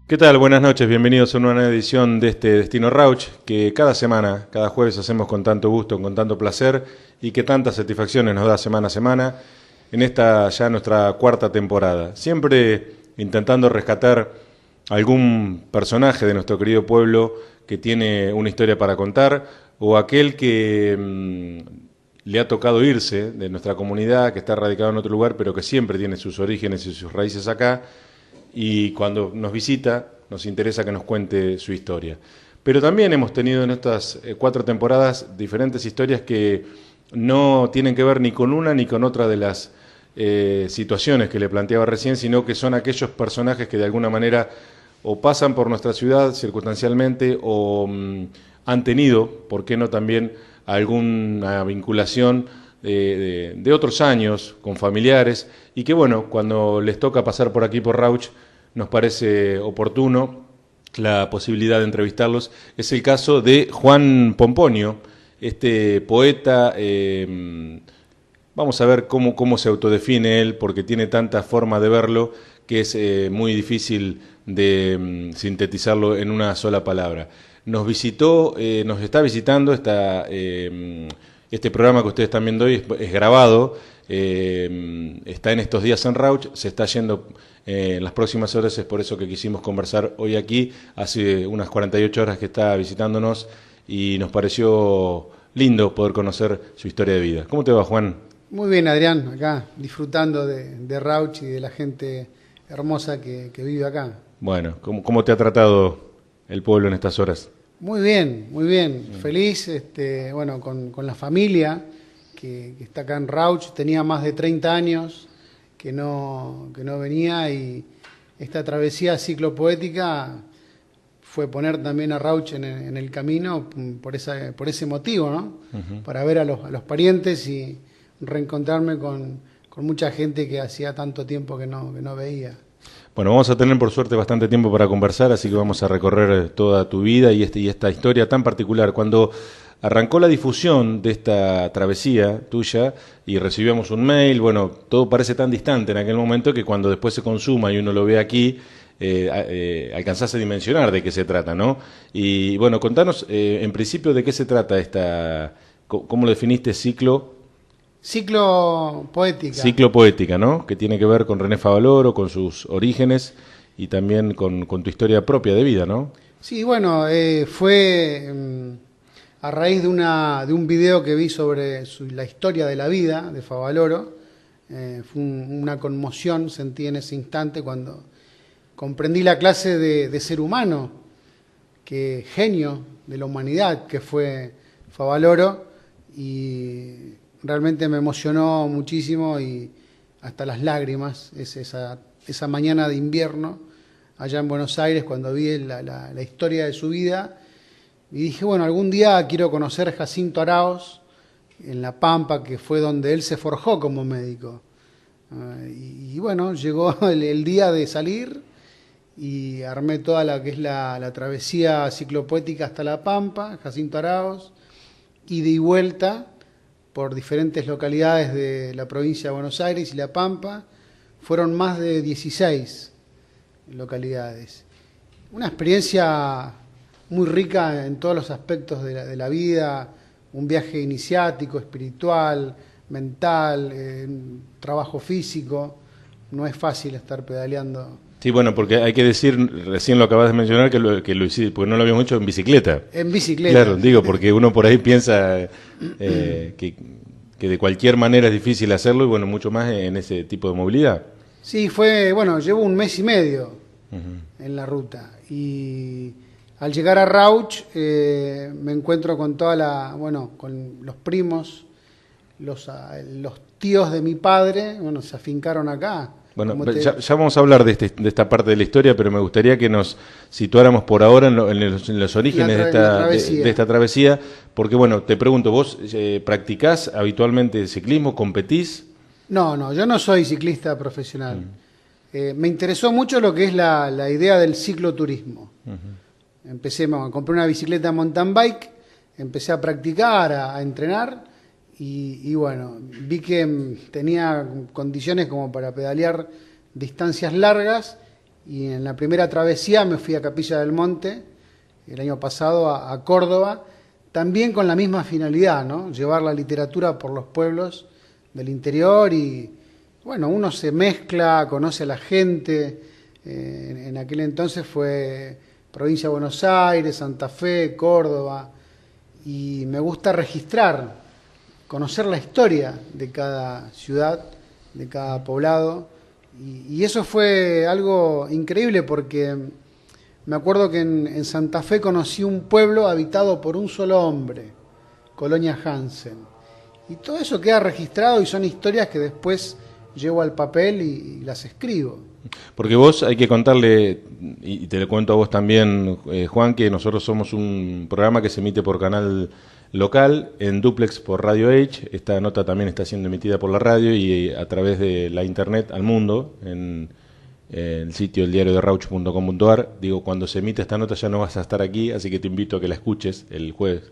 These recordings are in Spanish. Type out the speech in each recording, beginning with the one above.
¿Qué tal? Buenas noches, bienvenidos a una nueva edición de este Destino Rauch, que cada semana, cada jueves hacemos con tanto gusto, con tanto placer y que tantas satisfacciones nos da semana a semana en esta ya nuestra cuarta temporada. Siempre intentando rescatar algún personaje de nuestro querido pueblo que tiene una historia para contar o aquel que le ha tocado irse de nuestra comunidad, que está radicado en otro lugar, pero que siempre tiene sus orígenes y sus raíces acá y cuando nos visita nos interesa que nos cuente su historia. Pero también hemos tenido en estas cuatro temporadas diferentes historias que no tienen que ver ni con una ni con otra de las situaciones que le planteaba recién, sino que son aquellos personajes que de alguna manera o pasan por nuestra ciudad circunstancialmente o han tenido, ¿por qué no también alguna vinculación de otros años con familiares? Y que bueno, cuando les toca pasar por aquí por Rauch, nos parece oportuno la posibilidad de entrevistarlos. Es el caso de Juan Pomponio, este poeta. Vamos a ver cómo se autodefine él, porque tiene tanta forma de verlo que es muy difícil de sintetizarlo en una sola palabra. Nos visitó, nos está visitando este programa que ustedes están viendo hoy, es grabado, está en estos días en Rauch, se está yendo en las próximas horas, es por eso que quisimos conversar hoy aquí. Hace unas 48 horas que está visitándonos y nos pareció lindo poder conocer su historia de vida. ¿Cómo te va, Juan? Muy bien, Adrián, acá disfrutando de Rauch y de la gente hermosa que vive acá. Bueno, ¿cómo te ha tratado el pueblo en estas horas? Muy bien, muy bien. Feliz, bueno, con la familia que está acá en Rauch. Tenía más de 30 años que no venía, y esta travesía ciclopoética fue poner también a Rauch en el camino por ese motivo, ¿no? Para ver a los parientes y reencontrarme con mucha gente que hacía tanto tiempo que no veía. Bueno, vamos a tener por suerte bastante tiempo para conversar, así que vamos a recorrer toda tu vida y esta historia tan particular. Cuando arrancó la difusión de esta travesía tuya y recibíamos un mail, bueno, todo parece tan distante en aquel momento que cuando después se consuma y uno lo ve aquí, alcanzás a dimensionar de qué se trata, ¿no? Y bueno, contanos en principio de qué se trata ¿cómo lo definiste Ciclopoética. Ciclopoética, ¿no? Que tiene que ver con René Favaloro, con sus orígenes y también con tu historia propia de vida, ¿no? Sí, bueno, fue a raíz de un video que vi sobre la historia de la vida de Favaloro. Fue una conmoción, sentí en ese instante cuando comprendí la clase de ser humano, que genio de la humanidad que fue Favaloro, y realmente me emocionó muchísimo y hasta las lágrimas esa mañana de invierno allá en Buenos Aires cuando vi la historia de su vida, y dije, bueno, algún día quiero conocer a Jacinto Araoz en La Pampa, que fue donde él se forjó como médico. Y bueno, llegó el día de salir y armé toda la que es la travesía ciclopoética hasta La Pampa, Jacinto Araoz, ida y vuelta por diferentes localidades de la provincia de Buenos Aires y La Pampa. Fueron más de 16 localidades. Una experiencia muy rica en todos los aspectos de la vida, un viaje iniciático, espiritual, mental, trabajo físico. No es fácil estar pedaleando. Sí, bueno, porque hay que decir, recién lo acabas de mencionar, que lo hiciste, porque no lo habíamos hecho en bicicleta. En bicicleta. Claro, digo, porque uno por ahí piensa que de cualquier manera es difícil hacerlo, y bueno, mucho más en ese tipo de movilidad. Sí, bueno, llevo un mes y medio en la ruta, y al llegar a Rauch me encuentro con con los primos, los tíos de mi padre, bueno, se afincaron acá. Bueno, ya vamos a hablar de esta parte de la historia, pero me gustaría que nos situáramos por ahora en los orígenes de esta travesía, porque bueno, te pregunto, ¿vos practicás habitualmente ciclismo, competís? No, yo no soy ciclista profesional. Me interesó mucho lo que es la idea del cicloturismo. Compré una bicicleta mountain bike, empecé a practicar, a entrenar, y bueno, vi que tenía condiciones como para pedalear distancias largas, y en la primera travesía me fui a Capilla del Monte, el año pasado a Córdoba, también con la misma finalidad, ¿no? Llevar la literatura por los pueblos del interior y, bueno, uno se mezcla, conoce a la gente. En aquel entonces fue provincia de Buenos Aires, Santa Fe, Córdoba, y me gusta registrar, conocer la historia de cada ciudad, de cada poblado, y eso fue algo increíble porque me acuerdo que en Santa Fe conocí un pueblo habitado por un solo hombre, Colonia Hansen, y todo eso queda registrado y son historias que después llevo al papel y las escribo. Porque vos hay que contarle, y te lo cuento a vos también, Juan, que nosotros somos un programa que se emite por canal local, en duplex por Radio H. Esta nota también está siendo emitida por la radio y a través de la internet al mundo, en el sitio eldiarioderauch.com.ar. Digo, cuando se emite esta nota ya no vas a estar aquí, así que te invito a que la escuches el jueves.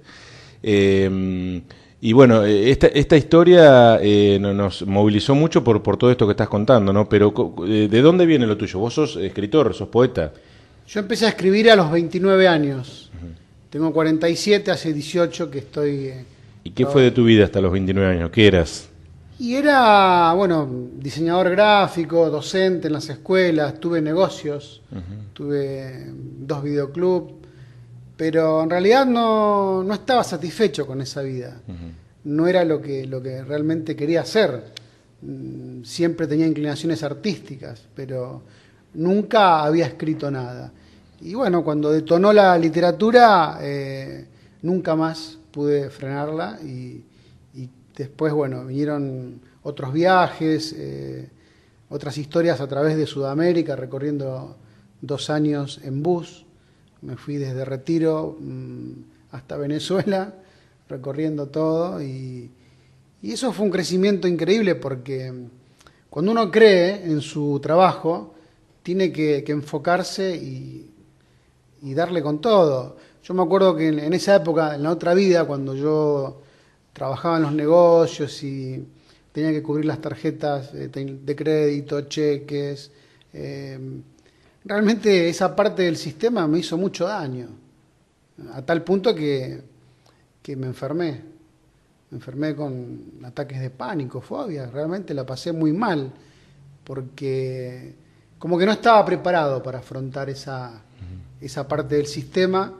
Y bueno, esta historia nos movilizó mucho por todo esto que estás contando, ¿no? Pero ¿de dónde viene lo tuyo? ¿Vos sos escritor, sos poeta? Yo empecé a escribir a los 29 años. Tengo 47, hace 18 que estoy... ¿Y qué fue de tu vida hasta los 29 años? ¿Qué eras? Y era, bueno, diseñador gráfico, docente en las escuelas, tuve negocios, tuve 2 videoclubs, pero en realidad no estaba satisfecho con esa vida. No era lo que realmente quería hacer. Siempre tenía inclinaciones artísticas, pero nunca había escrito nada. Y bueno, cuando detonó la literatura, nunca más pude frenarla y después, bueno, vinieron otros viajes, otras historias a través de Sudamérica, recorriendo 2 años en bus. Me fui desde Retiro hasta Venezuela, recorriendo todo, y eso fue un crecimiento increíble porque cuando uno cree en su trabajo, tiene que enfocarse y darle con todo. Yo me acuerdo que en esa época, en la otra vida, cuando yo trabajaba en los negocios y tenía que cubrir las tarjetas de crédito, cheques, realmente esa parte del sistema me hizo mucho daño, a tal punto que me enfermé. Me enfermé con ataques de pánico, fobias, realmente la pasé muy mal, porque como que no estaba preparado para afrontar esa parte del sistema,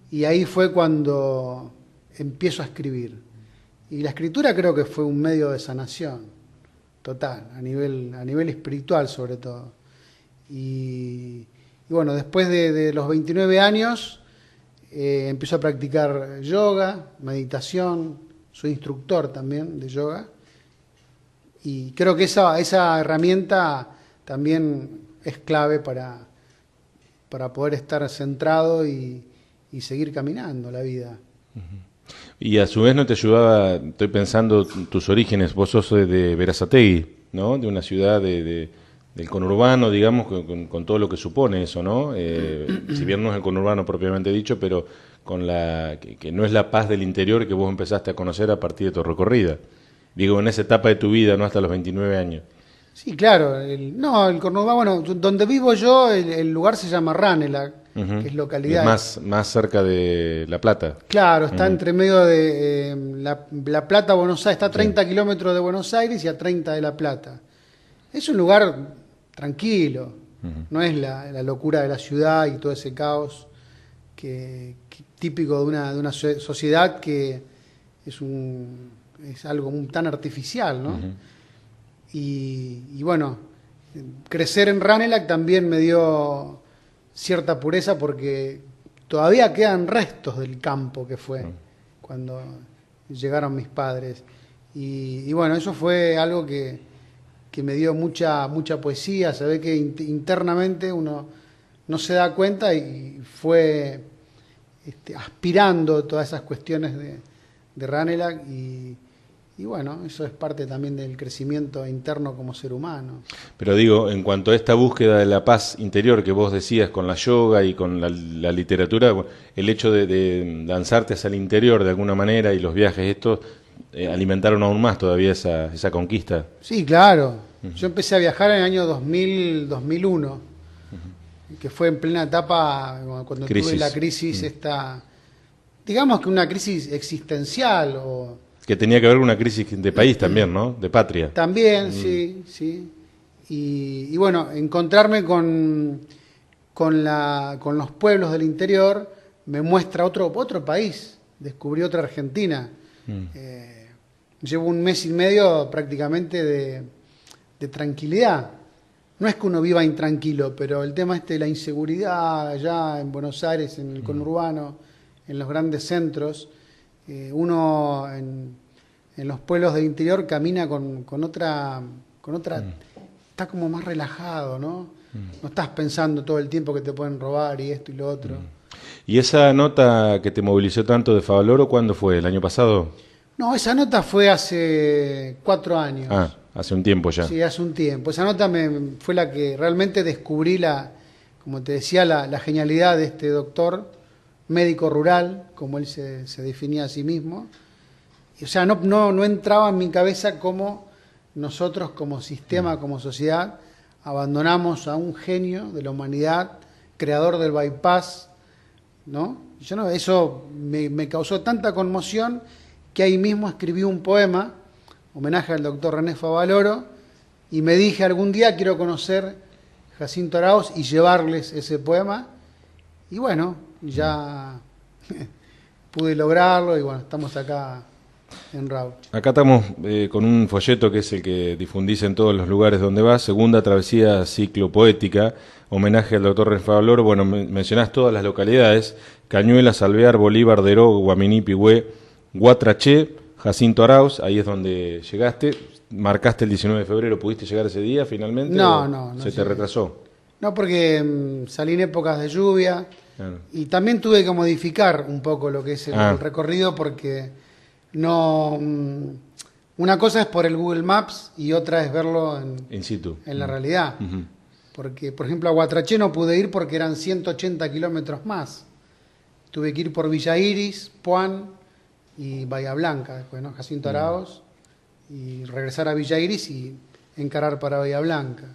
y ahí fue cuando empiezo a escribir. Y la escritura creo que fue un medio de sanación total, a nivel espiritual sobre todo. Y bueno, después de los 29 años empiezo a practicar yoga, meditación, soy instructor también de yoga, y creo que esa herramienta también es clave para poder estar centrado y seguir caminando la vida. Y a su vez no te ayudaba, estoy pensando, tus orígenes, vos sos de Berazategui, ¿no? De una ciudad del conurbano, digamos, con todo lo que supone eso, ¿no? Si bien no es el conurbano propiamente dicho, pero con que no es la paz del interior que vos empezaste a conocer a partir de tu recorrida. Digo, en esa etapa de tu vida, no hasta los 29 años. Sí, claro. El conurbano, bueno, donde vivo yo, el lugar se llama Ranelagh, que es localidad. Es más cerca de La Plata. Claro, está entre medio de La Plata, Buenos Aires, está a 30 kilómetros de Buenos Aires y a 30 de La Plata. Es un lugar tranquilo, no es la locura de la ciudad y todo ese caos que típico de una sociedad que es algo tan artificial, ¿no? Y bueno, crecer en Ranelagh también me dio cierta pureza porque todavía quedan restos del campo que fue cuando llegaron mis padres. Y bueno, eso fue algo que me dio mucha poesía. Se ve que internamente uno no se da cuenta y fue aspirando todas esas cuestiones de Ranelagh y bueno, eso es parte también del crecimiento interno como ser humano. Pero digo, en cuanto a esta búsqueda de la paz interior que vos decías con la yoga y con la literatura, el hecho de lanzarte hacia el interior de alguna manera y los viajes estos alimentaron aún más todavía esa conquista. Sí, claro. Yo empecé a viajar en el año 2001. que fue en plena etapa cuando tuve la crisis esta, digamos que una crisis existencial o que tenía que ver con una crisis de país también, ¿no? De patria. También, sí, sí. Y bueno, encontrarme con los pueblos del interior me muestra otro país, descubrí otra Argentina. Llevo un mes y medio prácticamente de tranquilidad. No es que uno viva intranquilo, pero el tema de la inseguridad allá en Buenos Aires, en el conurbano, en los grandes centros, uno en los pueblos del interior camina con otra, está como más relajado, ¿no? No estás pensando todo el tiempo que te pueden robar y esto y lo otro. ¿Y esa nota que te movilizó tanto de Favaloro, cuándo fue? ¿El año pasado? No, esa nota fue hace 4 años. Ah, hace un tiempo ya. Sí, hace un tiempo. Esa nota fue la que realmente descubrí como te decía, la genialidad de este doctor, médico rural, como él se definía a sí mismo. O sea, no entraba en mi cabeza cómo nosotros como sistema, como sociedad, abandonamos a un genio de la humanidad, creador del bypass, ¿no? Eso me causó tanta conmoción que ahí mismo escribí un poema, homenaje al doctor René Favaloro, y me dije algún día quiero conocer Jacinto Arauz y llevarles ese poema, y bueno, ya pude lograrlo y bueno, estamos acá en Rauch. Acá estamos con un folleto que es el que difundís en todos los lugares donde vas, Segunda Travesía Ciclopoética, homenaje al doctor René Favaloro. Bueno, mencionás todas las localidades: Cañuelas, Alvear, Bolívar, Deró, Guaminí, Pigüé, Guatraché, Jacinto Arauz. Ahí es donde llegaste. ¿Marcaste el 19 de febrero? ¿Pudiste llegar ese día finalmente? No. ¿Se te retrasó? No, porque salí en épocas de lluvia. Claro. Y también tuve que modificar un poco lo que es el recorrido, porque no, una cosa es por el Google Maps y otra es verlo in situ, en la realidad. Porque, por ejemplo, a Guatraché no pude ir porque eran 180 kilómetros más. Tuve que ir por Villa Iris, Puan y Bahía Blanca, después, ¿no? Jacinto Arauz, y regresar a Villa Iris y encarar para Bahía Blanca.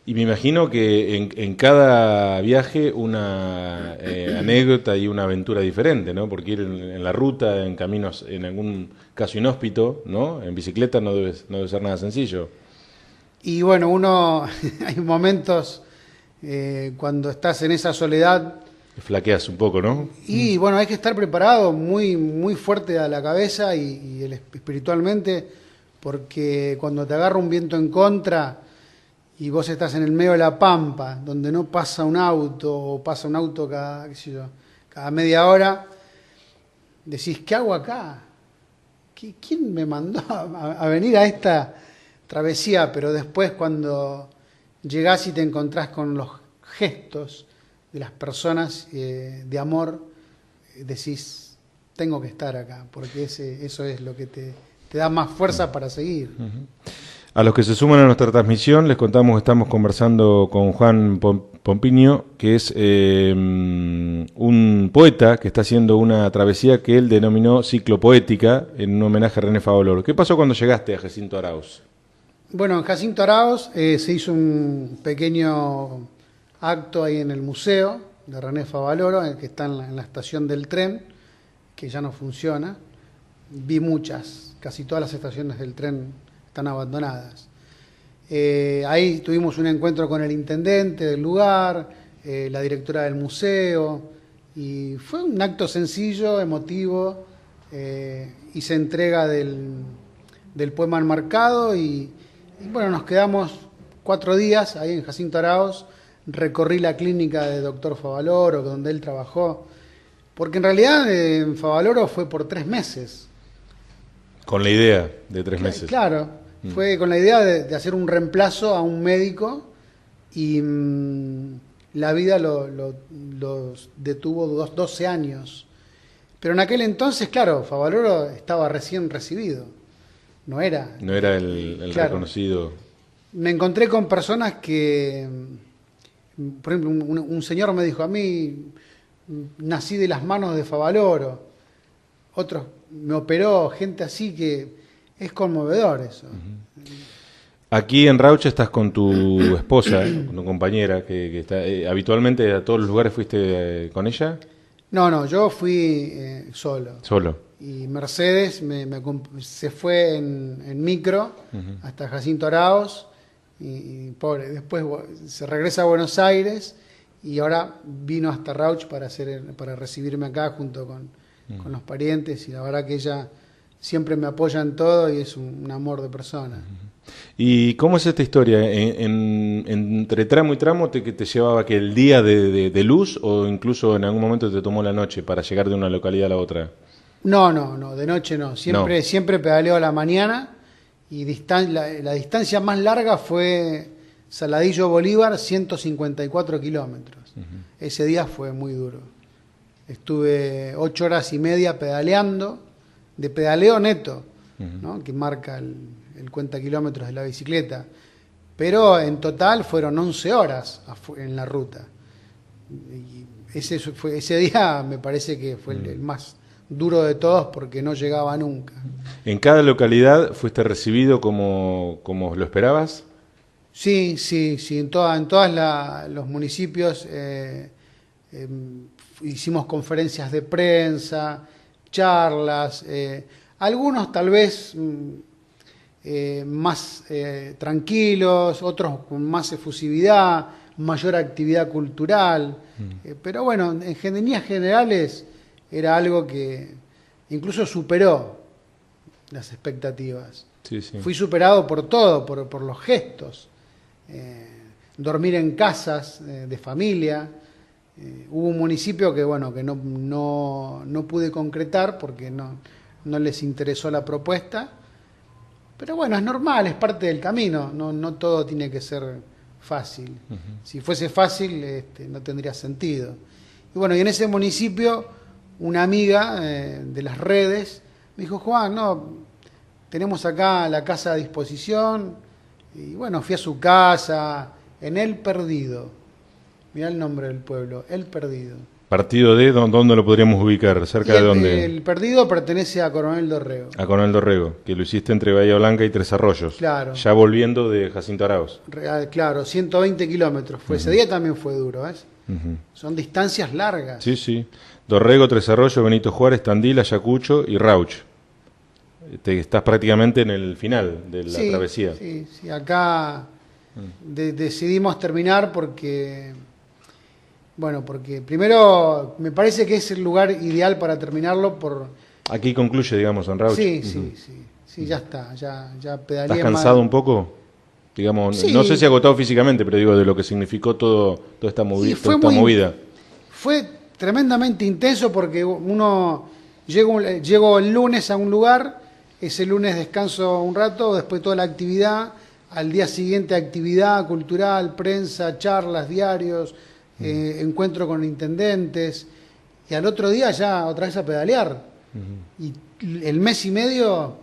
Y me imagino que en cada viaje una anécdota y una aventura diferente, ¿no? Porque ir en la ruta, en caminos, en algún caso inhóspito, ¿no? En bicicleta no debe ser nada sencillo. Y bueno, hay momentos cuando estás en esa soledad. Flaqueas un poco, ¿no? Y bueno, hay que estar preparado, muy, muy fuerte a la cabeza y espiritualmente, porque cuando te agarra un viento en contra y vos estás en el medio de la pampa, donde no pasa un auto, o pasa un auto cada media hora, decís, ¿qué hago acá? ¿Quién me mandó a venir a esta travesía? Pero después cuando llegás y te encontrás con los gestos de las personas de amor, decís, tengo que estar acá, porque eso es lo que te da más fuerza para seguir. A los que se suman a nuestra transmisión les contamos que estamos conversando con Juan Pompiño, que es un poeta que está haciendo una travesía que él denominó ciclopoética en un homenaje a René Favaloro. ¿Qué pasó cuando llegaste a Jacinto Arauz? Bueno, en Jacinto Arauz se hizo un pequeño acto ahí en el museo de René Favaloro, que está en la estación del tren, que ya no funciona. Vi casi todas las estaciones del tren están abandonadas. Ahí tuvimos un encuentro con el intendente del lugar, la directora del museo, y fue un acto sencillo, emotivo, hice entrega del poema enmarcado y bueno, nos quedamos 4 días ahí en Jacinto Arauz, recorrí la clínica de doctor Favaloro, donde él trabajó, porque en realidad en Favaloro fue por 3 meses. Con la idea de 3 meses. Claro. Fue con la idea de hacer un reemplazo a un médico y la vida los detuvo 12 años. Pero en aquel entonces, claro, Favaloro estaba recién recibido. No era el claro, reconocido. Me encontré con personas que, por ejemplo, un señor me dijo, a mí nací de las manos de Favaloro. Otros me operó, gente así que... Es conmovedor eso. Aquí en Rauch estás con tu esposa, con tu compañera, que está, habitualmente a todos los lugares fuiste con ella. No, yo fui solo. Solo. Y Mercedes se fue en micro hasta Jacinto Arauz y pobre, después se regresa a Buenos Aires y ahora vino hasta Rauch para recibirme acá junto con los parientes, y la verdad que ella siempre me apoya en todo y es un amor de persona. ¿Y cómo es esta historia? Entre tramo y tramo que te llevaba que el día de luz, o incluso en algún momento te tomó la noche para llegar de una localidad a la otra? No, de noche no. Siempre pedaleo a la mañana, y la distancia más larga fue Saladillo Bolívar, 154 kilómetros. Ese día fue muy duro. Estuve 8 horas y media pedaleando, de pedaleo neto, ¿no? Que marca el cuenta kilómetros de la bicicleta. Pero en total fueron 11 horas en la ruta. Y ese día me parece que fue el más duro de todos, porque no llegaba nunca. ¿En cada localidad fuiste recibido como lo esperabas? Sí, en todos los municipios hicimos conferencias de prensa, charlas, algunos tal vez más tranquilos, otros con más efusividad, mayor actividad cultural, pero bueno, en líneas generales era algo que incluso superó las expectativas. Sí. Fui superado por todo, por los gestos. Dormir en casas de familia. Hubo un municipio que no pude concretar porque no les interesó la propuesta. Pero bueno, es normal, es parte del camino. No todo tiene que ser fácil. Si fuese fácil, no tendría sentido. Y bueno, y en ese municipio, una amiga de las redes me dijo: Juan, tenemos acá la casa a disposición. Y bueno, fui a su casa, en El Perdido. Mirá el nombre del pueblo, El Perdido. ¿Partido de dónde lo podríamos ubicar? ¿Cerca de dónde? El Perdido pertenece a Coronel Dorrego. A Coronel Dorrego, que lo hiciste entre Bahía Blanca y Tres Arroyos. Claro. Ya volviendo de Jacinto Arauz. Claro, 120 kilómetros. Ese día también fue duro, ¿ves? Son distancias largas. Sí. Dorrego, Tres Arroyos, Benito Juárez, Tandil, Ayacucho y Rauch. Estás prácticamente en el final de la travesía. Sí. Acá decidimos terminar porque primero me parece que es el lugar ideal para terminarlo. Aquí concluye, digamos, en Rauch. Sí, ya está, ya pedaleé. ¿Estás cansado un poco? Digamos, sí. No sé si agotado físicamente, pero digo, de lo que significó toda esta movida. Fue tremendamente intenso porque llego el lunes a un lugar, ese lunes descanso un rato, después toda la actividad, al día siguiente actividad cultural, prensa, charlas, diarios, encuentro con intendentes, y al otro día ya otra vez a pedalear. Y el mes y medio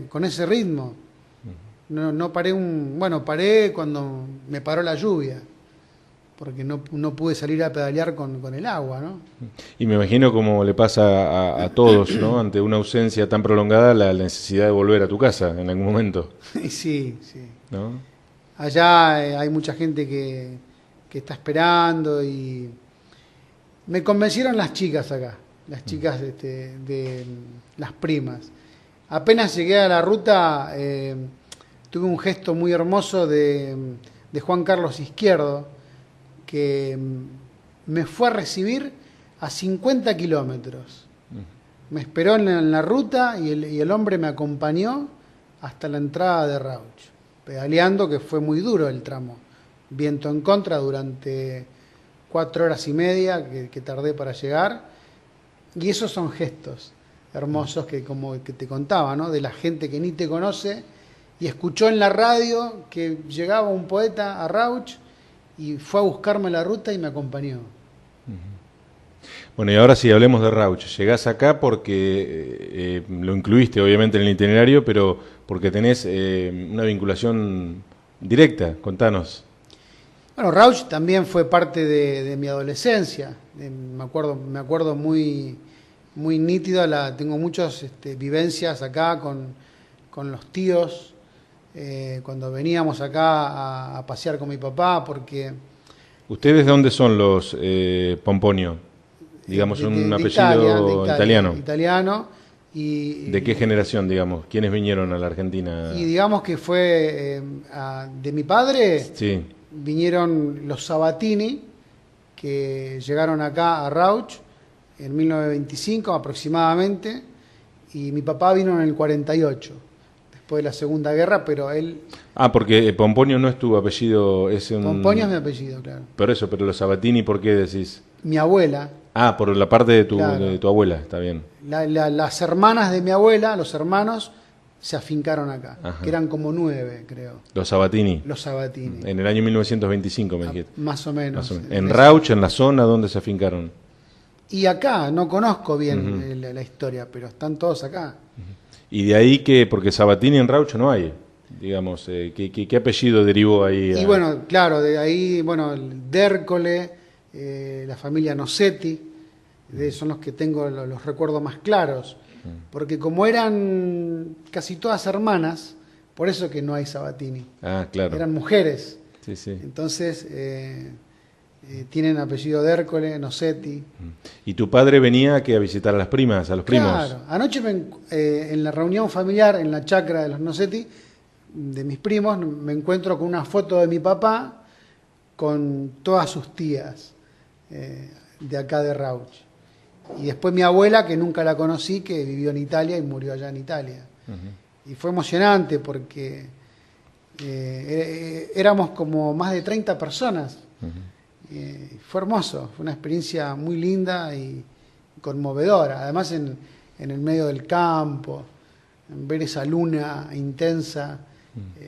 con ese ritmo. No paré paré cuando me paró la lluvia, porque no pude salir a pedalear con el agua, ¿no? Y me imagino, como le pasa a todos, ¿no? Ante una ausencia tan prolongada, la necesidad de volver a tu casa en algún momento. Sí. ¿No? Allá hay mucha gente que está esperando, y me convencieron las chicas acá, las chicas de las primas. Apenas llegué a la ruta, tuve un gesto muy hermoso de Juan Carlos Izquierdo, que me fue a recibir a 50 kilómetros. Me esperó en la ruta y el hombre me acompañó hasta la entrada de Rauch, pedaleando, que fue muy duro el tramo. Viento en contra durante 4 horas y media que tardé para llegar. Y esos son gestos hermosos que te contaba, ¿no? De la gente que ni te conoce y escuchó en la radio que llegaba un poeta a Rauch y fue a buscarme la ruta y me acompañó. Bueno, y ahora sí, hablemos de Rauch. Llegás acá porque lo incluiste obviamente en el itinerario, pero porque tenés una vinculación directa. Contanos. Bueno, Rauch también fue parte de mi adolescencia. Me acuerdo muy nítido. Tengo muchas vivencias acá con los tíos. cuando veníamos acá a pasear con mi papá, porque... ¿Ustedes de dónde son los Pomponio? Digamos, un apellido italiano. Italiano. Y, ¿de qué generación, digamos? ¿Quiénes vinieron a la Argentina? Y digamos que fue de mi padre, sí. Vinieron los Sabatini, que llegaron acá a Rauch en 1925 aproximadamente, y mi papá vino en el 48, después de la Segunda Guerra, pero él... Ah, porque Pomponio no es tu apellido, es un... Pomponio es mi apellido, claro. Por eso, pero los Sabatini, ¿por qué decís? Mi abuela. Ah, por la parte de claro. de tu abuela, está bien. Las hermanas de mi abuela, los hermanos, se afincaron acá, Ajá. que eran como 9, creo. Los Sabatini. Los Sabatini. En el año 1925, me dijiste. Más o menos. En Rauch, en la zona donde se afincaron. Y acá, no conozco bien la historia, pero están todos acá. Y de ahí que, porque Sabatini en Rauch no hay, digamos, ¿qué apellido derivó ahí? Y bueno, claro, de ahí, bueno, el Dércole, la familia Nocetti, son los que tengo los recuerdos más claros, porque como eran casi todas hermanas, por eso que no hay Sabatini. Ah, claro. Eran mujeres. Sí, sí. Entonces, tienen apellido Dércole, Nocetti. ¿Y tu padre venía a visitar a las primas, a los primos? Claro. Anoche en la reunión familiar, en la chacra de los Nocetti, de mis primos, me encuentro con una foto de mi papá con todas sus tías de acá de Rauch. Y después mi abuela, que nunca la conocí, que vivió en Italia y murió allá en Italia. Y fue emocionante porque éramos como más de 30 personas. Fue hermoso, fue una experiencia muy linda y conmovedora. Además en el medio del campo, ver esa luna intensa,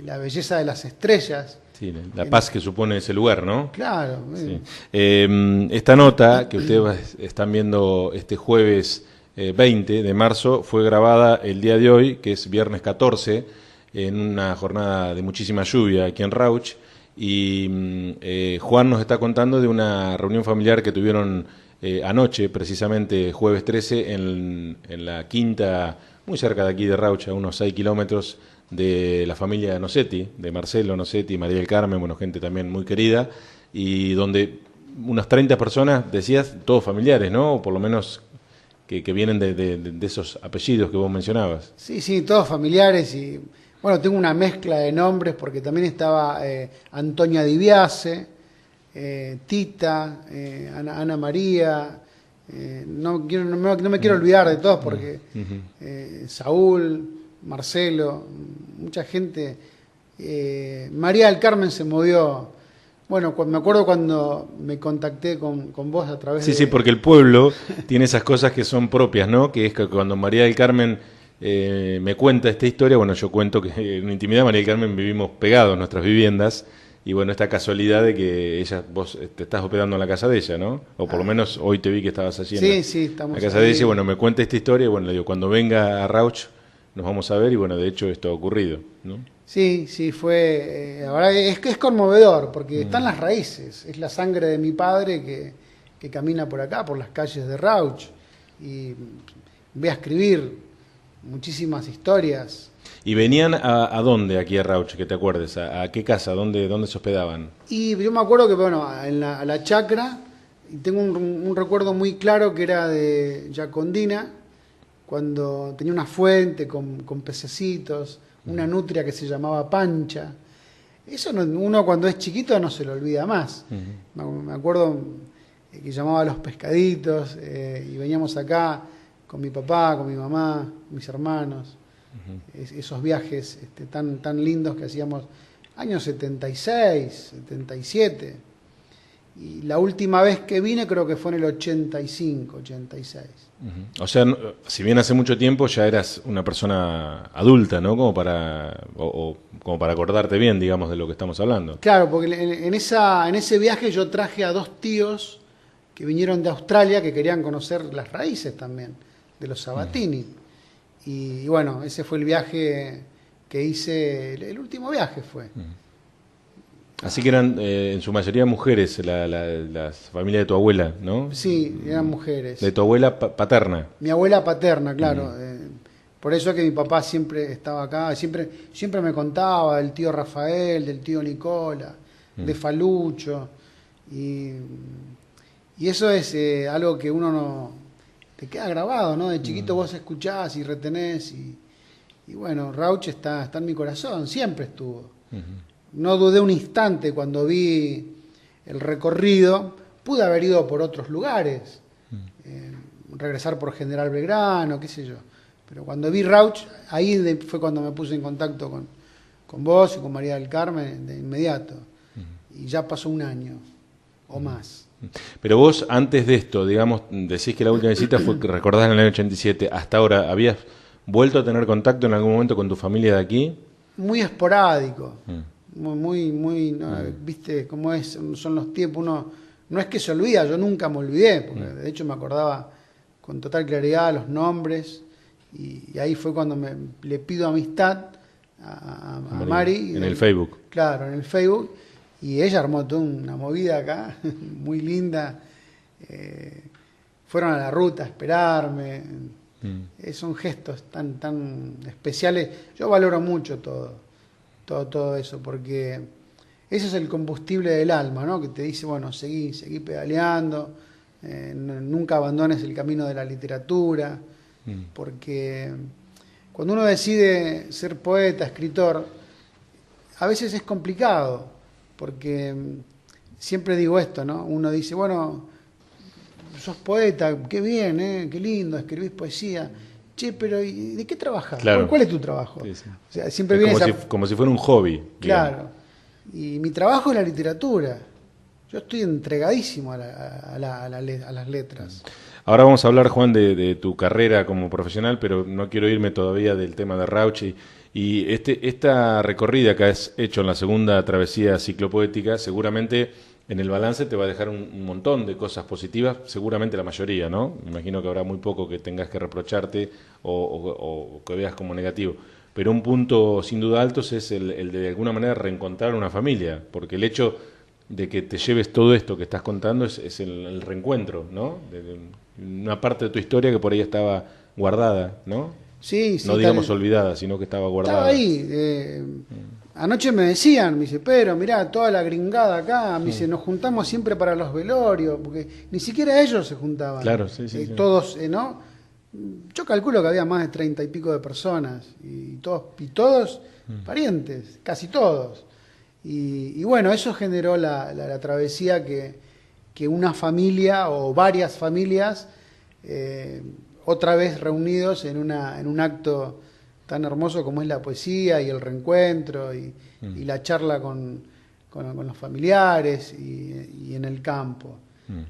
la belleza de las estrellas. Sí, la paz que supone ese lugar, ¿no? Claro. Sí. Esta nota que ustedes están viendo este jueves 20 de marzo fue grabada el día de hoy, que es viernes 14, en una jornada de muchísima lluvia aquí en Rauch. Y Juan nos está contando de una reunión familiar que tuvieron anoche, precisamente jueves 13, en la quinta, muy cerca de aquí de Rauch, a unos 6 kilómetros, de la familia Nocetti, de Marcelo Nocetti, María del Carmen, bueno, gente también muy querida, y donde unas 30 personas, decías, todos familiares, ¿no? O por lo menos que vienen de esos apellidos que vos mencionabas. Sí, sí, todos familiares y, bueno, tengo una mezcla de nombres porque también estaba Antonia Di Biase, Tita, Ana María, no me quiero olvidar de todos porque Saúl, Marcelo, mucha gente. María del Carmen se movió. Bueno, me acuerdo cuando me contacté con vos a través de... Sí, porque el pueblo tiene esas cosas que son propias, ¿no? Que es que cuando María del Carmen me cuenta esta historia, bueno, yo cuento que en intimidad María del Carmen vivimos pegados en nuestras viviendas, y bueno, esta casualidad de que vos te estás hospedando en la casa de ella, ¿no? O por lo menos hoy te vi que estabas allí en la casa de ella, y bueno, me cuenta esta historia, y bueno, le digo, cuando venga a Rauch nos vamos a ver, y bueno, de hecho esto ha ocurrido, ¿no? Sí, sí, fue... la verdad es que es conmovedor, porque están las raíces, es la sangre de mi padre que camina por acá, por las calles de Rauch, y voy a escribir muchísimas historias. ¿Y venían a dónde aquí a Rauch, que te acuerdes? ¿A qué casa? ¿Dónde se hospedaban? Y yo me acuerdo que, bueno, a la chacra, y tengo un recuerdo muy claro que era de Yacondina, cuando tenía una fuente con pececitos, una nutria que se llamaba Pancha. Eso uno cuando es chiquito no se lo olvida más. Me acuerdo que llamaba a los pescaditos y veníamos acá con mi papá, con mi mamá, mis hermanos. Esos viajes tan lindos que hacíamos años 76, 77. Y la última vez que vine creo que fue en el 85, 86. O sea, si bien hace mucho tiempo ya eras una persona adulta, ¿no? Como para acordarte bien, digamos, de lo que estamos hablando. Claro, porque en ese viaje yo traje a 2 tíos que vinieron de Australia que querían conocer las raíces también de los Sabatini. Y bueno, ese fue el viaje que hice, el último viaje fue. Así que eran en su mayoría mujeres, la familia de tu abuela, ¿no? Sí, eran mujeres. De tu abuela paterna. Mi abuela paterna, claro. Por eso que mi papá siempre estaba acá, siempre me contaba del tío Rafael, del tío Nicola, de Falucho. Y eso es algo que uno no te queda grabado, ¿no? De chiquito vos escuchás y retenés. Y bueno, Rauch está en mi corazón, siempre estuvo. No dudé un instante cuando vi el recorrido. Pude haber ido por otros lugares, regresar por General Belgrano, qué sé yo. Pero cuando vi Rauch, ahí fue cuando me puse en contacto con vos y con María del Carmen de inmediato. Y ya pasó un año o más. Pero vos, antes de esto, digamos, decís que la última visita fue, que recordás, en el año 87, hasta ahora, ¿habías vuelto a tener contacto en algún momento con tu familia de aquí? Muy esporádico, muy ¿no? ¿Viste cómo son los tiempos? Uno no es que se olvida, yo nunca me olvidé, porque de hecho me acordaba con total claridad los nombres, y ahí fue cuando le pido amistad a Mari. En el Facebook. Claro, en el Facebook, y ella armó toda una movida acá, muy linda. Fueron a la ruta a esperarme. Son gestos tan especiales. Yo valoro mucho todo eso, porque ese es el combustible del alma, ¿no? Que te dice, bueno, seguí pedaleando, nunca abandones el camino de la literatura, porque cuando uno decide ser poeta, escritor, a veces es complicado, porque siempre digo esto, ¿no? Uno dice, bueno, sos poeta, qué bien, qué lindo, escribís poesía. Che, pero ¿y de qué trabajas? Claro. ¿Cuál es tu trabajo? Sí, sí. O sea, siempre Es viene como si fuera un hobby. Claro. Y mi trabajo es la literatura. Yo estoy entregadísimo a las letras. Ahora vamos a hablar, Juan, de tu carrera como profesional, pero no quiero irme todavía del tema de Rauch. Y esta recorrida que has hecho en la segunda travesía ciclopoética, seguramente en el balance te va a dejar un montón de cosas positivas, seguramente la mayoría, ¿no? Me imagino que habrá muy poco que tengas que reprocharte o que veas como negativo. Pero un punto sin duda alto es el de alguna manera reencontrar una familia, porque el hecho de que te lleves todo esto que estás contando es el reencuentro, ¿no? De una parte de tu historia que por ahí estaba guardada, ¿no? Sí, no digamos olvidada, sino que estaba guardada. Estaba ahí. Anoche me decían, me dice, pero mirá, toda la gringada acá, me dice, nos juntamos siempre para los velorios, porque ni siquiera ellos se juntaban. Claro, sí. Todos, ¿no? Yo calculo que había más de 30 y pico de personas, y todos parientes, casi todos. Y bueno, eso generó la travesía que una familia o varias familias, otra vez reunidos en un acto tan hermoso como es la poesía y el reencuentro y la charla con los familiares y en el campo.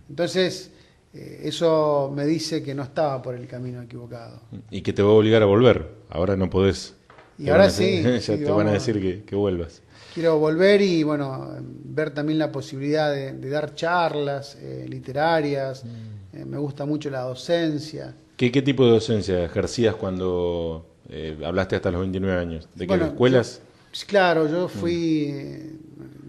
Entonces, eso me dice que no estaba por el camino equivocado. Y que te va a obligar a volver. Ahora no podés. Y ahora sí. Ya te van a decir que vuelvas. Quiero volver y bueno, ver también la posibilidad de dar charlas literarias. Me gusta mucho la docencia. ¿Qué tipo de docencia ejercías cuando hablaste hasta los 29 años? ¿De qué escuelas? Claro, yo fui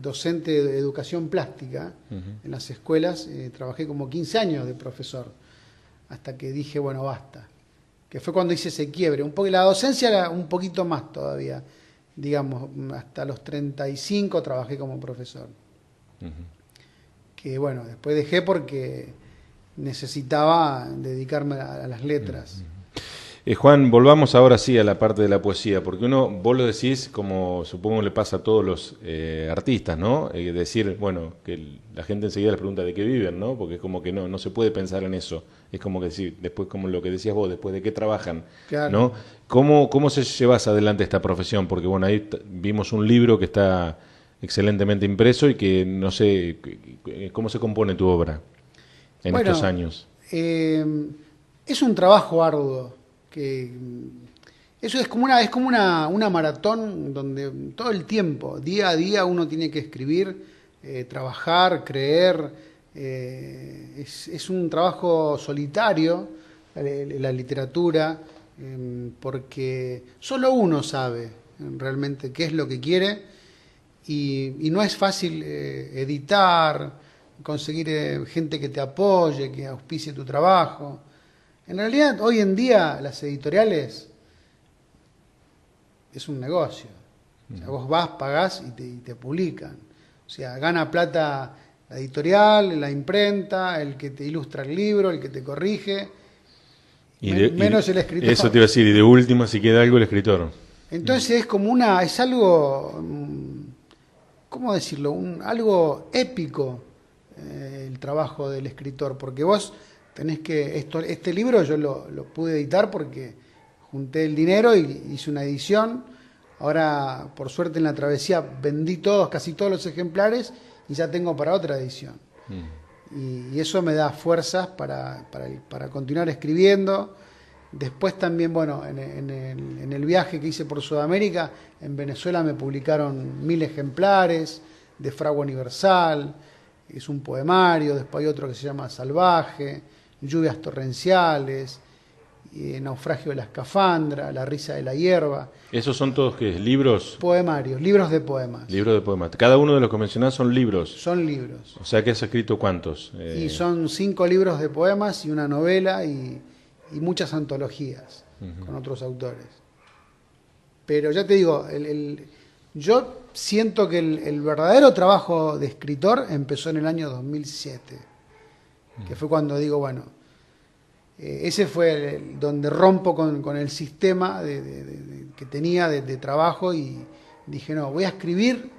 docente de educación plástica en las escuelas. Trabajé como 15 años de profesor, hasta que dije, bueno, basta. Que fue cuando hice ese quiebre. La docencia era un poquito más todavía. Digamos, hasta los 35 trabajé como profesor. Que bueno, después dejé porque necesitaba dedicarme a las letras. Juan, volvamos ahora sí a la parte de la poesía, porque vos lo decís como supongo le pasa a todos los artistas, ¿no? Decir, bueno, que la gente enseguida les pregunta de qué viven, ¿no? Porque es como que no se puede pensar en eso. Es como que decir, después como lo que decías vos, después de qué trabajan, claro. ¿no? ¿Cómo se llevas adelante esta profesión? Porque bueno, ahí vimos un libro que está excelentemente impreso y que no sé, ¿cómo se compone tu obra en estos años? Es un trabajo arduo. Que eso es como una maratón donde todo el tiempo, día a día, uno tiene que escribir, trabajar, creer. Es un trabajo solitario, la literatura, porque solo uno sabe realmente qué es lo que quiere y no es fácil editar, conseguir gente que te apoye, que auspicie tu trabajo. En realidad, hoy en día las editoriales es un negocio. O sea, vos vas, pagás y te publican. O sea, gana plata la editorial, la imprenta, el que te ilustra el libro, el que te corrige, menos el escritor. Eso te iba a decir, y de última, si queda algo, el escritor. Entonces es como es algo, ¿cómo decirlo? Algo épico el trabajo del escritor, porque vos tenés que, este libro yo lo pude editar porque junté el dinero y hice una edición. Ahora, por suerte en la travesía vendí casi todos los ejemplares y ya tengo para otra edición. Y eso me da fuerzas para continuar escribiendo. Después también, bueno, en el viaje que hice por Sudamérica, en Venezuela me publicaron 1000 ejemplares de Fragua Universal, es un poemario. Después hay otro que se llama Salvaje, Lluvias Torrenciales, Naufragio de la Escafandra, La Risa de la Hierba. ¿Esos son todos qué? ¿Libros? Poemarios, libros de poemas. Libros de poemas. Cada uno de los que mencionás son libros. Son libros. O sea que has escrito ¿cuántos? Y son 5 libros de poemas y una novela y muchas antologías con otros autores. Pero ya te digo, yo siento que el verdadero trabajo de escritor empezó en el año 2007, que fue cuando digo, bueno, ese fue donde rompo con el sistema que tenía de trabajo y dije, no, voy a escribir,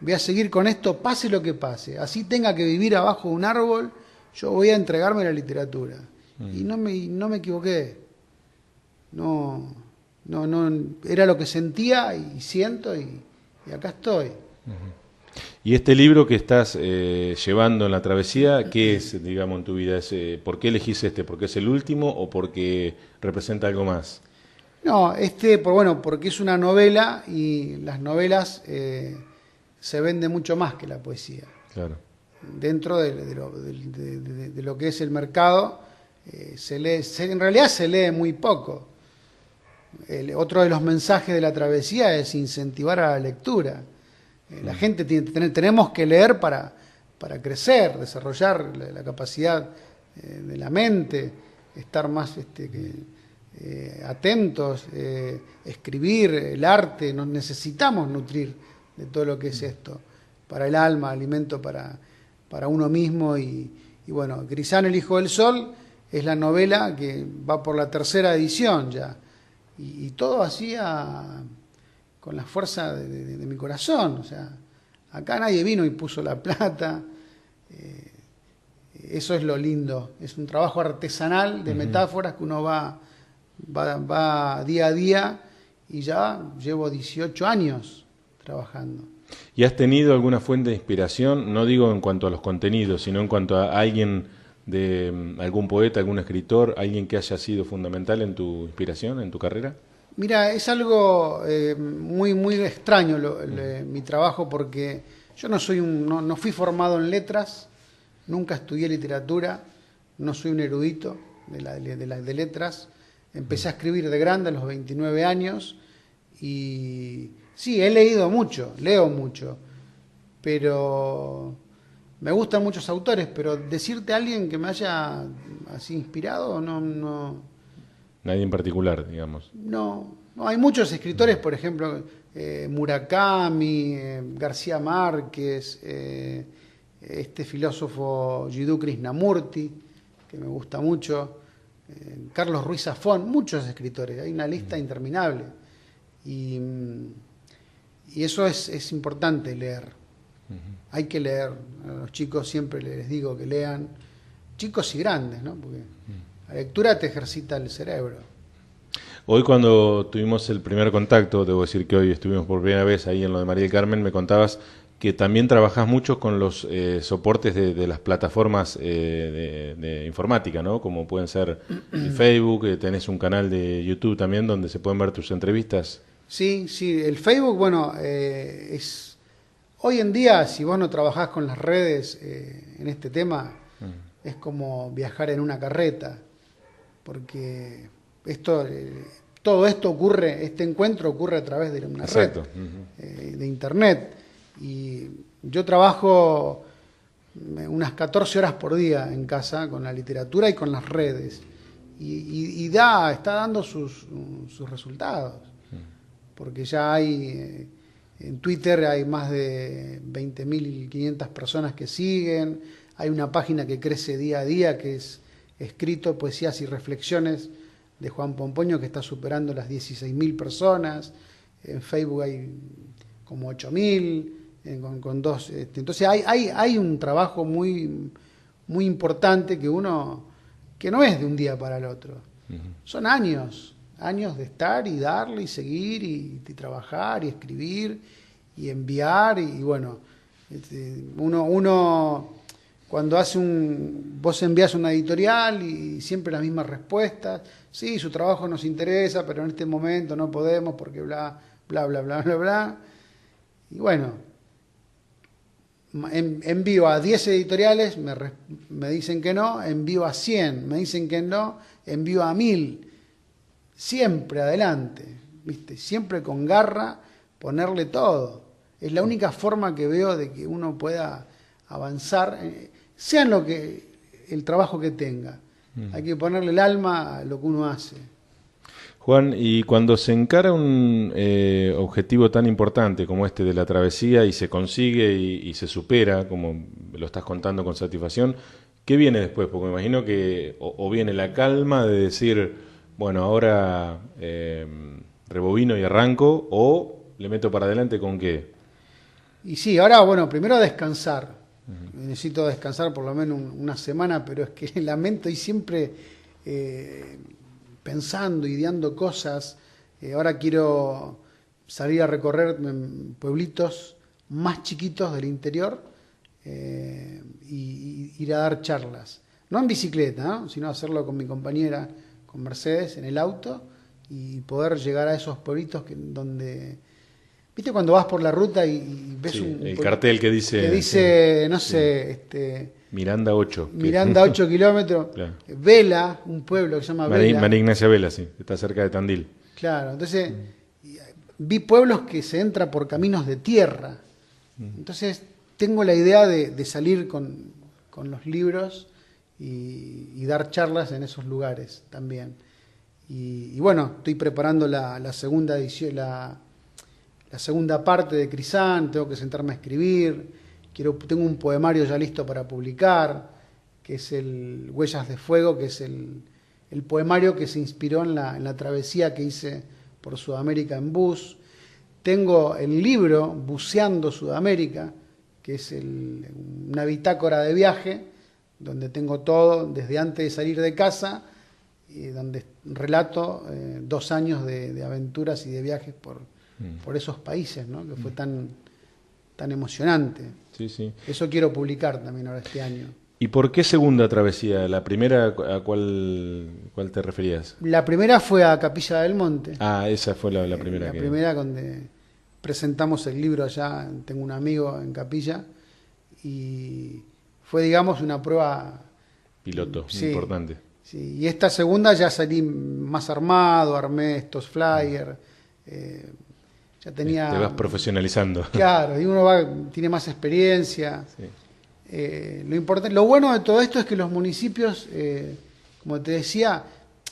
voy a seguir con esto, pase lo que pase. Así tenga que vivir abajo de un árbol, yo voy a entregarme a la literatura. Y no me equivoqué. No, era lo que sentía y siento y acá estoy. Y este libro que estás llevando en la travesía, ¿qué es, digamos, en tu vida? ¿Por qué elegís este? ¿Porque es el último o porque representa algo más? No, porque es una novela y las novelas se venden mucho más que la poesía. Claro. Dentro de lo que es el mercado, en realidad se lee muy poco. Otro de los mensajes de la travesía es incentivar a la lectura. La gente tenemos que leer para crecer, desarrollar la capacidad de la mente, estar más atentos, escribir, el arte. Nos necesitamos nutrir de todo lo que es esto, para el alma, alimento para uno mismo. Y bueno, Grisán, el Hijo del Sol, es la novela que va por la 3ª edición ya. Y todo hacía con la fuerza de mi corazón. O sea, acá nadie vino y puso la plata. Eso es lo lindo. Es un trabajo artesanal de metáforas que uno va día a día y ya llevo 18 años trabajando. ¿Y has tenido alguna fuente de inspiración? No digo en cuanto a los contenidos, sino en cuanto a alguien algún poeta, algún escritor, alguien que haya sido fundamental en tu inspiración, en tu carrera. Mira, es algo muy muy extraño mi trabajo, porque yo no fui formado en letras, nunca estudié literatura, no soy un erudito de letras. Empecé a escribir de grande a los 29 años y sí, he leído mucho, leo mucho, pero me gustan muchos autores, pero decirte a alguien que me haya así inspirado, no. Nadie en particular, digamos. No, hay muchos escritores, por ejemplo, Murakami, García Márquez, este filósofo Jiddu Krishnamurti, que me gusta mucho, Carlos Ruiz Zafón, muchos escritores, hay una lista interminable. Y eso es importante, leer. Hay que leer. A los chicos siempre les digo que lean, chicos y grandes, ¿no? Porque la lectura te ejercita el cerebro. Hoy, cuando tuvimos el primer contacto, debo decir que hoy estuvimos por primera vez ahí en lo de María del Carmen, me contabas que también trabajás mucho con los soportes de las plataformas de informática, ¿no? Como pueden ser Facebook, tenés un canal de YouTube también donde se pueden ver tus entrevistas. Sí, el Facebook, bueno, es hoy en día, si vos no trabajás con las redes en este tema, es como viajar en una carreta, porque todo esto ocurre, este encuentro ocurre a través de una Exacto. red de internet, y yo trabajo unas 14 horas por día en casa con la literatura y con las redes, y está dando sus resultados. porque ya hay, en Twitter hay más de 20.500 personas que siguen, hay una página que crece día a día que es Escrito, Poesías y Reflexiones de Juan Pomponio, que está superando las 16.000 personas, en Facebook hay como 8.000, con dos, entonces hay un trabajo muy, muy importante que no es de un día para el otro, son años de estar y darle y seguir y trabajar y escribir y enviar y bueno, uno cuando vos envías una editorial y siempre las mismas respuestas, sí, su trabajo nos interesa, pero en este momento no podemos porque bla, bla, bla, bla, bla, bla, y bueno, envío a 10 editoriales, me dicen que no, envío a 100, me dicen que no, envío a 1000, siempre adelante, ¿viste? Siempre con garra, ponerle todo. Es la única forma que veo de que uno pueda avanzar, sea en el trabajo que tenga. Hay que ponerle el alma a lo que uno hace. Juan, y cuando se encara un objetivo tan importante como este de la travesía y se consigue y se supera, como lo estás contando con satisfacción, ¿qué viene después? Porque me imagino que o viene la calma de decir, bueno, ahora rebobino y arranco, o le meto para adelante con qué. Y sí, ahora, bueno, primero descansar. Necesito descansar por lo menos una semana, pero es que lamento y siempre pensando, ideando cosas. Ahora quiero salir a recorrer pueblitos más chiquitos del interior y ir a dar charlas. No en bicicleta, ¿no? Sino hacerlo con mi compañera, con Mercedes, en el auto y poder llegar a esos pueblitos donde... ¿Viste cuando vas por la ruta y ves el cartel que dice... sí, no sé, sí. Miranda 8. Miranda 8 kilómetros. Claro. Vela, un pueblo que se llama Vela. María Ignacia Vela, sí, está cerca de Tandil. Claro, entonces vi pueblos que se entra por caminos de tierra. Entonces tengo la idea de salir con los libros y dar charlas en esos lugares también. Y bueno, estoy preparando la segunda edición, la segunda parte de Crisán, tengo que sentarme a escribir, tengo un poemario ya listo para publicar, que es el Huellas de Fuego, que es el poemario que se inspiró en la travesía que hice por Sudamérica en bus. Tengo el libro Buceando Sudamérica, que es una bitácora de viaje, donde tengo todo desde antes de salir de casa, y donde relato 2 años de aventuras y de viajes por esos países, ¿no? Que fue tan emocionante. Sí, sí. Eso quiero publicar también ahora este año. ¿Y por qué segunda travesía? ¿La primera a cuál te referías? La primera fue a Capilla del Monte. Ah, esa fue la primera. La primera donde presentamos el libro allá, tengo un amigo en Capilla, y fue, digamos, una prueba... Piloto, sí, importante. Sí, y esta segunda ya salí más armado, armé estos flyers, ya tenía... Te vas profesionalizando. Claro, y uno tiene más experiencia. Sí. Lo bueno de todo esto es que los municipios, como te decía,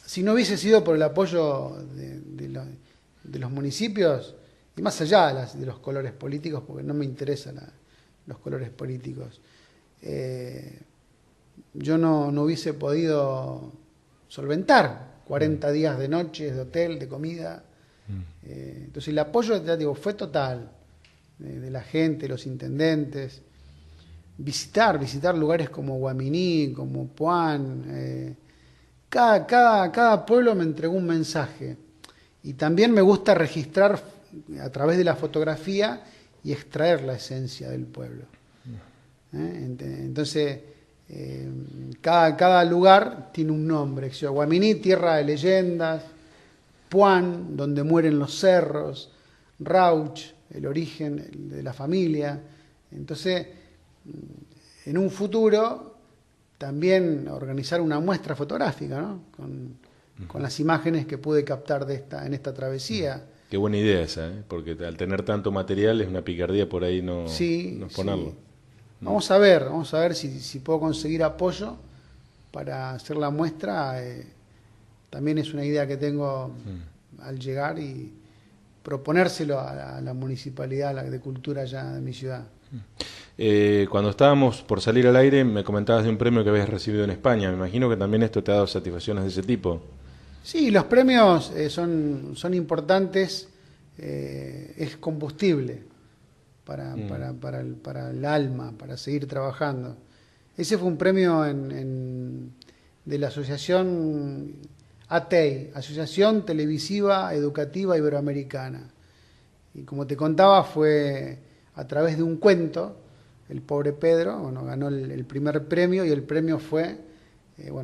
si no hubiese sido por el apoyo de los municipios, y más allá de los colores políticos, porque no me interesan los colores políticos, yo no hubiese podido solventar 40 días de noches, de hotel, de comida. Entonces el apoyo, ya digo, fue total de la gente, los intendentes. Visitar lugares como Guaminí, como Puan. Cada pueblo me entregó un mensaje. Y también me gusta registrar a través de la fotografía y extraer la esencia del pueblo. Entonces, cada lugar tiene un nombre. Guaminí, tierra de leyendas. Puan, donde mueren los cerros. Rauch, el origen de la familia. Entonces, en un futuro, también organizar una muestra fotográfica, ¿no? Con las imágenes que pude captar en esta travesía. Qué buena idea esa, ¿eh? Porque al tener tanto material es una picardía por ahí no ponerlo. Sí. Vamos a ver si puedo conseguir apoyo para hacer la muestra. También es una idea que tengo al llegar y proponérselo a la municipalidad de cultura allá de mi ciudad. Cuando estábamos por salir al aire me comentabas de un premio que habías recibido en España. Me imagino que también esto te ha dado satisfacciones de ese tipo. Sí, los premios son importantes, es combustible para el alma, para seguir trabajando. Ese fue un premio de la asociación ATEI, Asociación Televisiva Educativa Iberoamericana. Y como te contaba, fue a través de un cuento. El pobre Pedro, bueno, ganó el primer premio, y el premio fue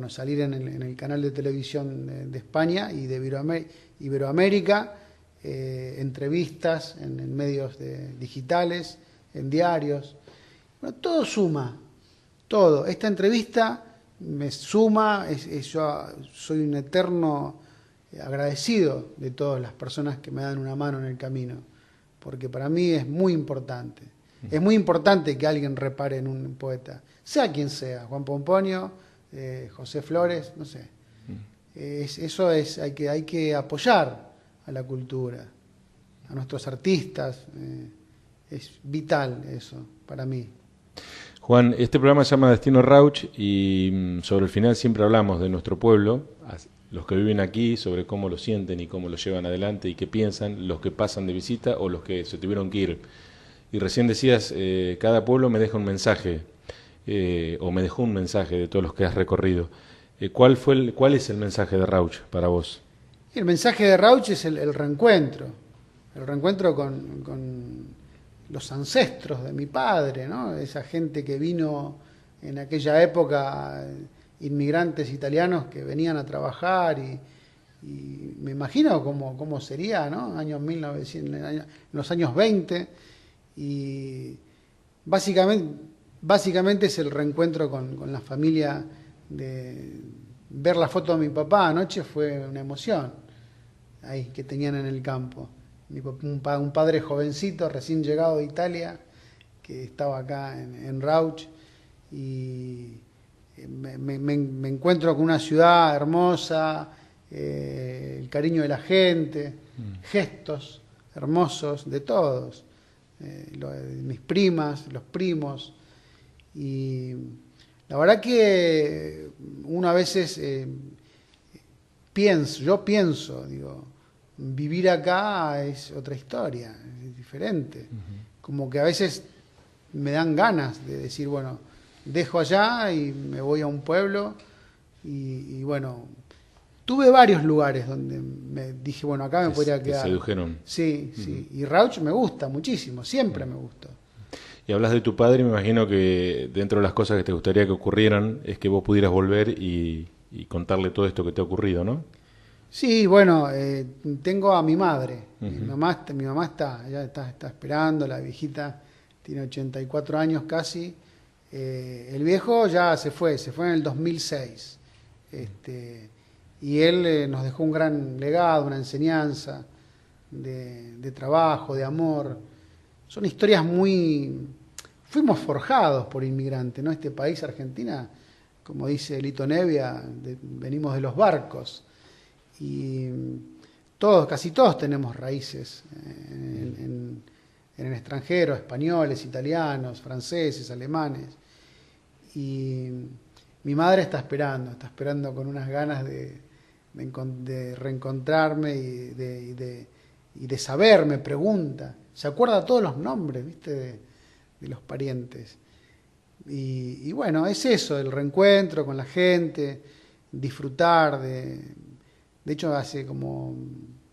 salir en el canal de televisión de España y de Iberoamérica, entrevistas en medios digitales, en diarios. Bueno, todo suma, todo. Esta entrevista me suma, yo soy un eterno agradecido de todas las personas que me dan una mano en el camino, porque para mí es muy importante. Es muy importante que alguien repare en un poeta, sea quien sea, Juan Pomponio, José Flores, no sé. Hay que apoyar a la cultura, a nuestros artistas. Es vital eso para mí. Juan, este programa se llama Destino Rauch y sobre el final siempre hablamos de nuestro pueblo, los que viven aquí, sobre cómo lo sienten y cómo lo llevan adelante y qué piensan, los que pasan de visita o los que se tuvieron que ir. Y recién decías, cada pueblo me deja un mensaje, o me dejó un mensaje de todos los que has recorrido. ¿Cuál es el mensaje de Rauch para vos? El mensaje de Rauch es el reencuentro con los ancestros de mi padre, ¿no? Esa gente que vino en aquella época, inmigrantes italianos que venían a trabajar, y me imagino cómo sería, ¿no? En los años 20. Y básicamente es el reencuentro con la familia. Ver la foto de mi papá anoche fue una emoción ahí que tenían en el campo. Un padre jovencito recién llegado de Italia, que estaba acá en Rauch, y me encuentro con una ciudad hermosa, el cariño de la gente, gestos hermosos de todos. Mis primas, los primos, y la verdad que uno a veces pienso, digo, vivir acá es otra historia, es diferente. Como que a veces me dan ganas de decir, bueno, dejo allá y me voy a un pueblo, y bueno, tuve varios lugares donde me dije, bueno, acá me podría quedar. Te sedujeron. Sí, sí. Y Rauch me gusta muchísimo, siempre me gustó. Y hablas de tu padre, me imagino que dentro de las cosas que te gustaría que ocurrieran es que vos pudieras volver y contarle todo esto que te ha ocurrido, ¿no? Sí, bueno, tengo a mi madre. Mi mamá está esperando, la viejita tiene 84 años casi. El viejo ya se fue en el 2006. Y él nos dejó un gran legado, una enseñanza de trabajo, de amor. Son historias fuimos forjados por inmigrantes, ¿no? Este país, Argentina, como dice Lito Nevia, venimos de los barcos. Y casi todos tenemos raíces en el extranjero, españoles, italianos, franceses, alemanes. Y mi madre está esperando con unas ganas de reencontrarme y de saber. Me pregunta, se acuerda todos los nombres, ¿viste? de los parientes. Y bueno, es eso, el reencuentro con la gente, disfrutar de hecho, hace como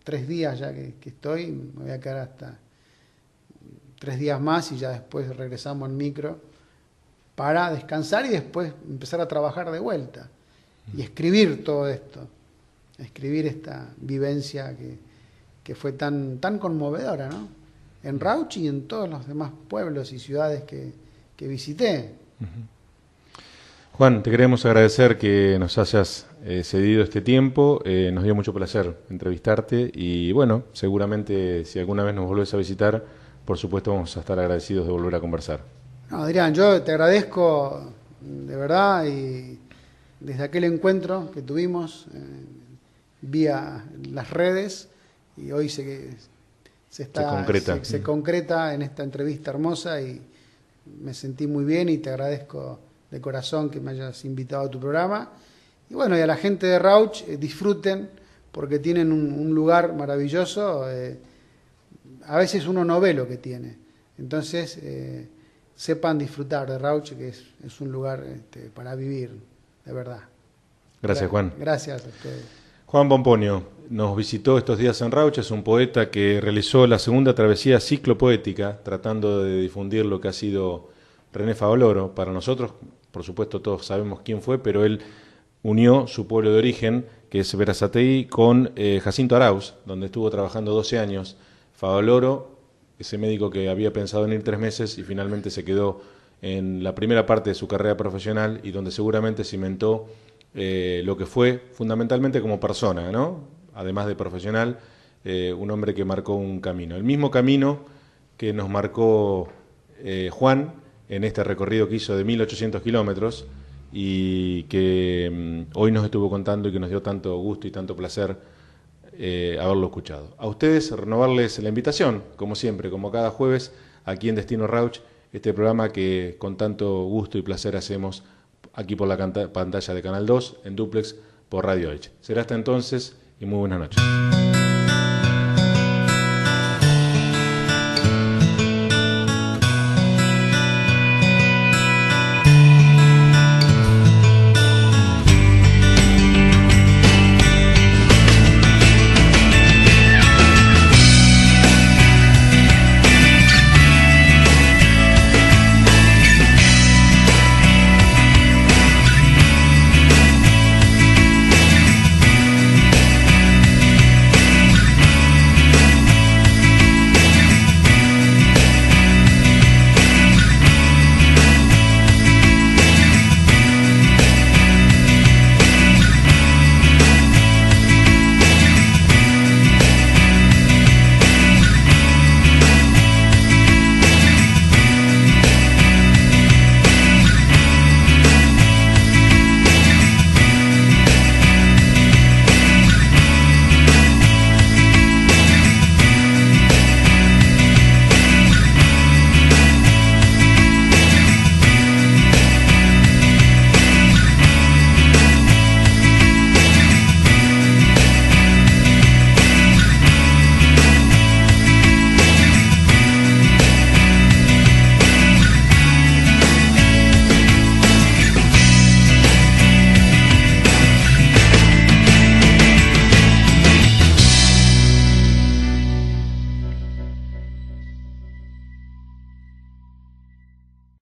3 días ya que estoy, me voy a quedar hasta 3 días más, y ya después regresamos en micro para descansar y después empezar a trabajar de vuelta y escribir todo esto, escribir esta vivencia que fue tan conmovedora, ¿no? En Rauch y en todos los demás pueblos y ciudades que visité. Juan, te queremos agradecer que nos hayas cedido este tiempo. Nos dio mucho placer entrevistarte y bueno, seguramente si alguna vez nos volvés a visitar, por supuesto vamos a estar agradecidos de volver a conversar. No, Adrián, yo te agradezco de verdad, y desde aquel encuentro que tuvimos vía las redes, y hoy sé que se concreta en esta entrevista hermosa y me sentí muy bien y te agradezco de corazón que me hayas invitado a tu programa. Y bueno, y a la gente de Rauch, disfruten porque tienen un lugar maravilloso. A veces uno no ve lo que tiene. Entonces, sepan disfrutar de Rauch, que es un lugar para vivir, de verdad. Gracias, Juan. Gracias a ustedes. Juan Pomponio nos visitó estos días en Rauch, es un poeta que realizó la segunda travesía ciclopoética, tratando de difundir lo que ha sido René Favaloro. Para nosotros, por supuesto, todos sabemos quién fue, pero él unió su pueblo de origen, que es Berazategui, con Jacinto Arauz, donde estuvo trabajando 12 años. Favaloro, ese médico que había pensado en ir 3 meses y finalmente se quedó en la primera parte de su carrera profesional y donde seguramente cimentó lo que fue fundamentalmente como persona, ¿no? Además de profesional, un hombre que marcó un camino. El mismo camino que nos marcó Juan en este recorrido que hizo de 1800 kilómetros y que hoy nos estuvo contando y que nos dio tanto gusto y tanto placer haberlo escuchado. A ustedes, renovarles la invitación, como siempre, como cada jueves, aquí en Destino Rauch, este programa que con tanto gusto y placer hacemos aquí por la pantalla de Canal 2, en Duplex, por Radio Edge. Será hasta entonces y muy buenas noches.